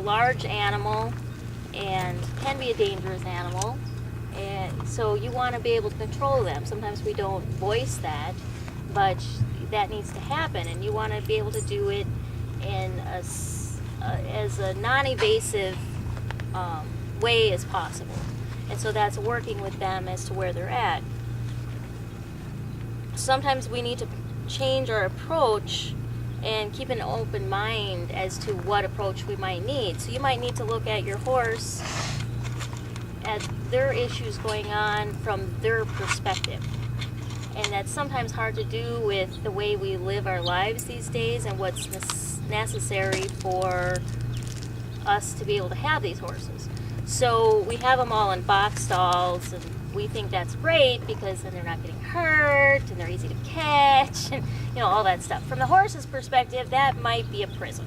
large animal and can be a dangerous animal, and so you want to be able to control them. Sometimes we don't voice that, but that needs to happen, and you want to be able to do it in as a non-evasive way as possible. And so that's working with them as to where they're at. Sometimes we need to change our approach and keep an open mind as to what approach we might need. So you might need to look at your horse, at their issues going on from their perspective. And that's sometimes hard to do with the way we live our lives these days and what's necessary for us to be able to have these horses. So we have them all in box stalls, and we think that's great because then they're not getting hurt and they're easy to catch and all that stuff. From the horse's perspective, that might be a prison.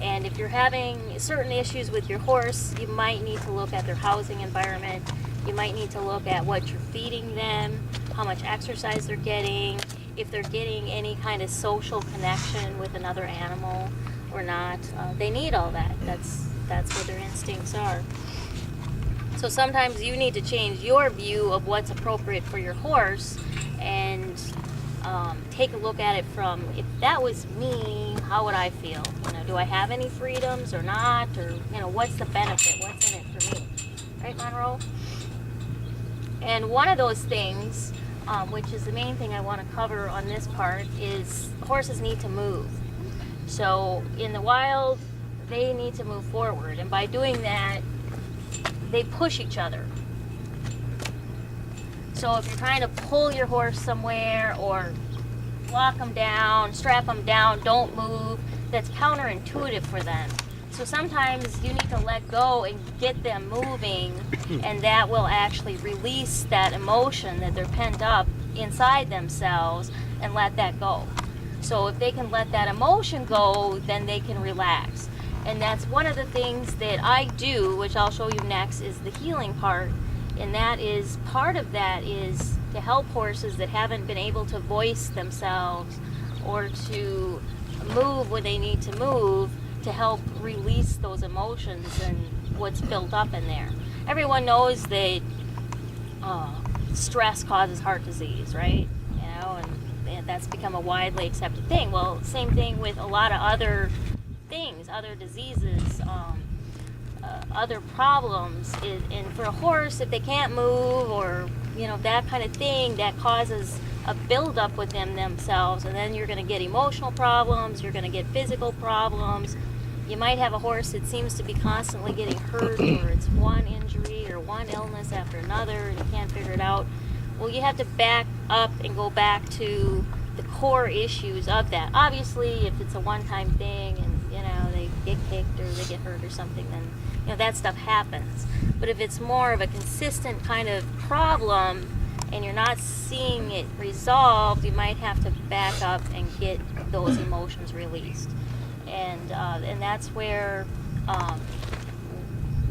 And if you're having certain issues with your horse, you might need to look at their housing environment. You might need to look at what you're feeding them, how much exercise they're getting, if they're getting any kind of social connection with another animal or not. They need all that. That's what their instincts are. So sometimes you need to change your view of what's appropriate for your horse and take a look at it from, if that was me, how would I feel? Do I have any freedoms or not? Or, what's the benefit? What's in it for me? Right, Monroe? And one of those things, which is the main thing I want to cover on this part, is horses need to move. So in the wild, they need to move forward. And by doing that, they push each other. So if you're trying to pull your horse somewhere or lock them down, strap them down, don't move, that's counterintuitive for them. So sometimes you need to let go and get them moving, and that will actually release that emotion that they're pent up inside themselves and let that go. So if they can let that emotion go, then they can relax. And that's one of the things that I do, which I'll show you next, is the healing part. And that is, part of that is to help horses that haven't been able to voice themselves or to move when they need to move, to help release those emotions and what's built up in there. Everyone knows that stress causes heart disease, right? And that's become a widely accepted thing. Well, same thing with a lot of other things, other diseases, other problems. And for a horse, if they can't move or that kind of thing, that causes a buildup within themselves, and then you're going to get emotional problems, you're going to get physical problems. You might have a horse that seems to be constantly getting hurt, or it's one injury or one illness after another, and you can't figure it out. Well, you have to back up and go back to the core issues of that. Obviously, if it's a one-time thing and they get kicked or they get hurt or something, then that stuff happens. But if it's more of a consistent kind of problem and you're not seeing it resolved, you might have to back up and get those emotions released. And that's where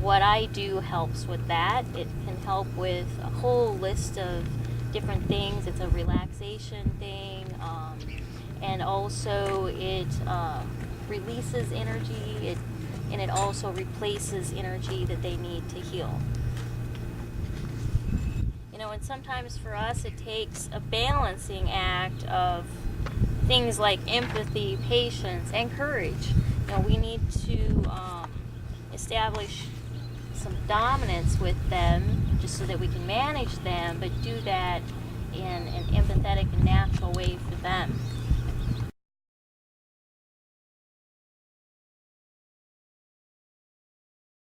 what I do helps with that. It can help with a whole list of different things. It's a relaxation thing, and also it releases energy, and it also replaces energy that they need to heal. And sometimes for us it takes a balancing act of things like empathy, patience, and courage. We need to establish some dominance with them just so that we can manage them, but do that in an empathetic and natural way for them.